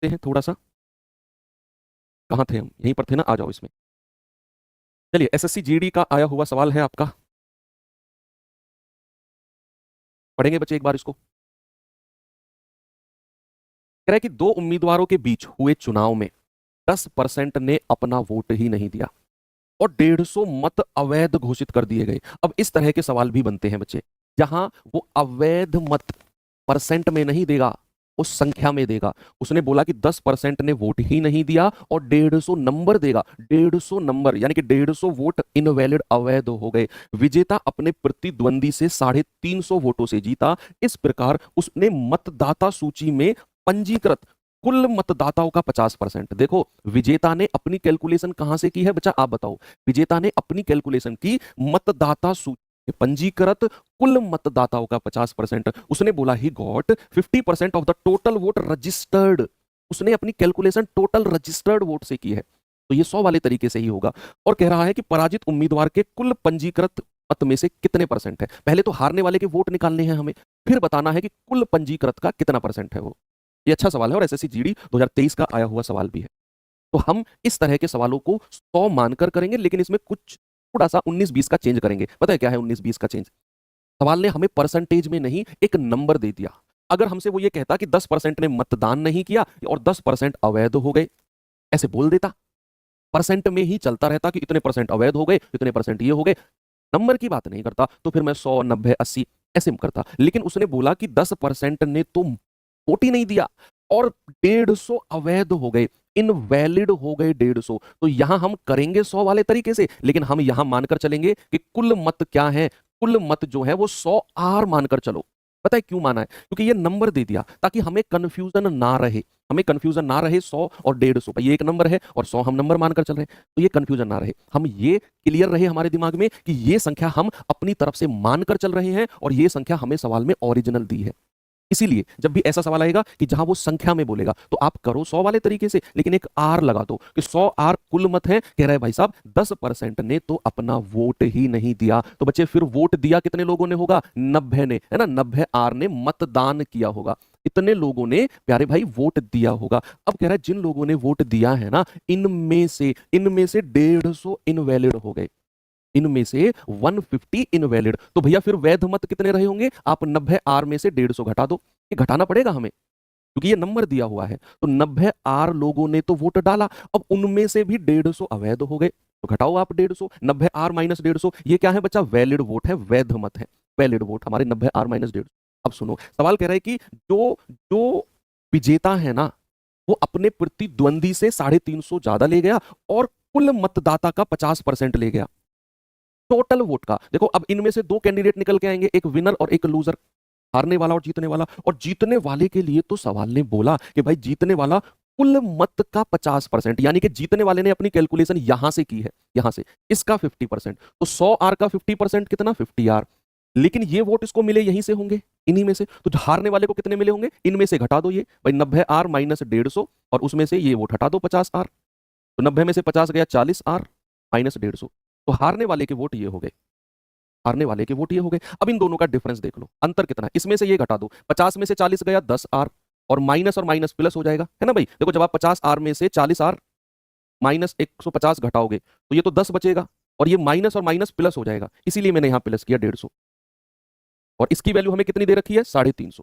हैं थोड़ा सा, कहाँ थे हम, यहीं पर थे ना, आ जाओ इसमें। चलिए, एसएससी जीडी का आया हुआ सवाल है आपका, पढ़ेंगे बच्चे एक बार इसको। कह रहा है कि दो उम्मीदवारों के बीच हुए चुनाव में 10% ने अपना वोट ही नहीं दिया और 150 मत अवैध घोषित कर दिए गए। अब इस तरह के सवाल भी बनते हैं बच्चे, जहां वो अवैध मत परसेंट में नहीं देगा, उस संख्या में देगा। उसने बोला कि 10% ने वोट ही नहीं दिया और 150 नंबर देगा, 150 नंबर यानी कि 150 वोट इनवैलिड अवैध हो गए। विजेता अपने प्रतिद्वंदी से 350 वोटों से जीता। इस प्रकार उसने मतदाता सूची में पंजीकृत कुल मतदाताओं का 50%। देखो, विजेता ने अपनी कैलकुलेशन कहां से की है बच्चा, आप बताओ। विजेता ने अपनी कैलकुलेशन की मतदाता सूची में पंजीकृत कुल मतदाताओं का 50%। उसने बोला he got 50% of the total vote registered. उसने अपनी कैलकुलेशन टोटल रजिस्टर्ड वोट से की है, तो ये 100 वाले तरीके से ही होगा। और कह रहा है कि पराजित उम्मीदवार के कुल पंजीकृत मत में से कितने परसेंट है। पहले तो हारने वाले के वोट निकालने हैं हमें, फिर बताना है कि कुल पंजीकृत का कितना परसेंट है वो। ये अच्छा सवाल है और एसएससी जीडी 2023 का आया हुआ सवाल भी है। तो हम इस तरह के सवालों को 100 मानकर करेंगे, लेकिन इसमें कुछ थोड़ा सा 19-20 का चेंज करेंगे। पता है क्या है 19-20 का चेंज? सवाल ने हमें परसेंटेज में नहीं, एक नंबर दे दिया। अगर हमसे वो ये कहता कि 10% ने मतदान नहीं किया और 10% अवैध हो गए, ऐसे बोल देता, परसेंट में ही चलता रहता कि इतने परसेंट अवैध हो गए, इतने परसेंट ये हो गए, नंबर की बात नहीं करता, तो फिर मैं 100, 90, 80 ऐसे करता। लेकिन उसने बोला कि 10% ने तो वोट ही नहीं दिया और 150 अवैध हो गए, इनवैलिड हो गए 150। तो यहां हम करेंगे 100 वाले तरीके से, लेकिन हम यहां मानकर चलेंगे कि कुल मत क्या है, कुल मत जो है वो 100 आर मानकर चलो। पता है क्यों माना है? क्योंकि ये नंबर दे दिया ताकि हमें कंफ्यूजन ना रहे। हमें कंफ्यूजन ना रहे 100 और 150, ये एक नंबर है और 100 हम नंबर मानकर चल रहे हैं, तो ये कंफ्यूजन ना रहे। हम ये क्लियर रहे हमारे दिमाग में कि ये संख्या हम अपनी तरफ से मानकर चल रहे हैं और ये संख्या हमें सवाल में ओरिजिनल दी है। इसीलिए जब भी ऐसा सवाल आएगा कि जहां वो संख्या में बोलेगा, तो आप करो 100 वाले तरीके से, लेकिन एक आर लगा दो कि 100 आर कुल मत है। कह रहे हैं भाई साहब 10% ने तो अपना वोट ही नहीं दिया। तो बच्चे फिर वोट दिया कितने लोगों ने होगा? 90 ने, है ना। 90 आर ने मतदान किया होगा, इतने लोगों ने प्यारे भाई वोट दिया होगा। अब कह रहा है जिन लोगों ने वोट दिया है ना, इनमें से 150 इनवैलिड हो गए, इनमें से 150 इनवैलिड। तो भैया फिर वैध मत कितने रहे होंगे? आप 90 आर में से 150 घटा दो, ये घटाना पड़ेगा हमें क्योंकि ये नंबर दिया हुआ है। तो 90 आर लोगों ने तो वोट डाला, अब उनमें से भी 150 अवैध हो गए, तो घटाओ आप 150, 90 आर माइनस 150, ये क्या है बच्चा? वैलिड वोट है, वैध मत है, वैलिड वोट हमारे 90 आर माइनस 150। अब सुनो, सवाल कह रहा है कि जो जो विजेता है ना, वो अपने प्रतिद्वंदी से 350 ज्यादा ले गया और कुल मतदाता का 50% ले गया, टोटल वोट का। देखो अब इनमें से दो कैंडिडेट निकल के आएंगे, एक विनर और एक लूजर, हारने वाला और जीतने वाला। और जीतने वाले के लिए तो सवाल ने बोला कि भाई जीतने वाला कुल मत का 50%, यानी कि जीतने वाले ने अपनी कैलकुलेशन यहां से की है, यहां से, इसका 50%। तो 100 आर का 50% कितना? 50 आर। लेकिन ये वोट इसको मिले यहीं से होंगे, इन्हीं में से। तो हारने वाले को कितने मिले होंगे? इनमें से घटा दो ये भाई, 90 आर माइनस 150 और उसमें से ये वोट हटा दो 50 आर। तो 90 में से 50 गया, 40 आर माइनस 150। तो हारने वाले के वोट ये हो गए, हारने वाले के वोट ये हो गए। अब इन दोनों का डिफरेंस देख लो, अंतर कितना है। इसमें से ये घटा दो, 50 में से 40 गया, 10 आर, और माइनस प्लस हो जाएगा, है ना भाई। देखो जब आप 50 आर में से 40 आर माइनस 150 घटाओगे तो ये तो 10 बचेगा, और ये माइनस और माइनस प्लस हो जाएगा, इसीलिए मैंने यहां प्लस किया 150। और इसकी वैल्यू हमें कितनी दे रखी है? 350।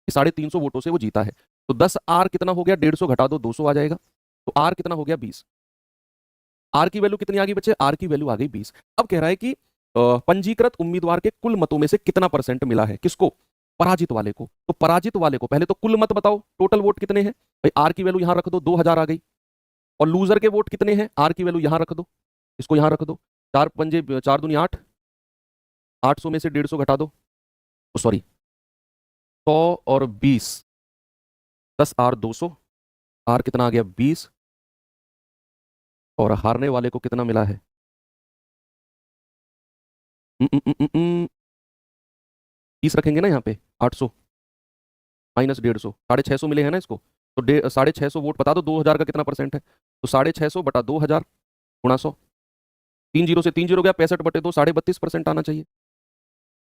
350 वोटों से वो जीता है। तो 10 आर कितना हो गया? 150 घटा दो, 200 आ जाएगा। तो आर कितना हो गया? 20। आर की वैल्यू कितनी आ गई बच्चे? आर की वैल्यू आ गई 20। अब कह रहा है कि पंजीकृत उम्मीदवार के कुल मतों में से कितना परसेंट मिला है, किसको? पराजित वाले को। तो पराजित वाले को पहले तो कुल मत बताओ, टोटल वोट कितने हैं भाई। आर की वैल्यू यहां रख दो, 2000 आ गई। और लूजर के वोट कितने हैं? आर की वैल्यू यहां रख दो, इसको यहां रख दो। चार पंजे, 4 दूनी 8, 800 में से 150 घटा दो, सॉरी 100 और 20, 10 आर 200, आर कितना आ गया? 20। और हारने वाले को कितना मिला है? 30 रखेंगे ना यहाँ पे, 800 माइनस 150, 650 मिले हैं ना इसको। तो 650 वोट बता दो, 2000 का कितना परसेंट है? तो 650 बटा 2000 गुणा 100, 3 जीरो से 3 जीरो गया, 65 बटे 2, 32.5% आना चाहिए।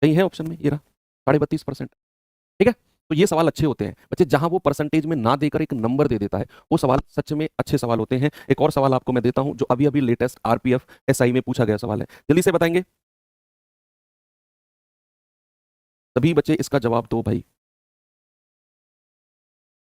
कहीं है ऑप्शन में? ये रहा 32.5%। ठीक है। तो ये सवाल अच्छे होते हैं बच्चे, जहां वो परसेंटेज में ना देकर एक नंबर दे देता है, वो सवाल सच में अच्छे सवाल होते हैं। एक और सवाल आपको मैं देता हूं जो अभी अभी लेटेस्ट आरपीएफ एसआई में पूछा गया सवाल है, जल्दी से बताएंगे सभी बच्चे, इसका जवाब दो भाई।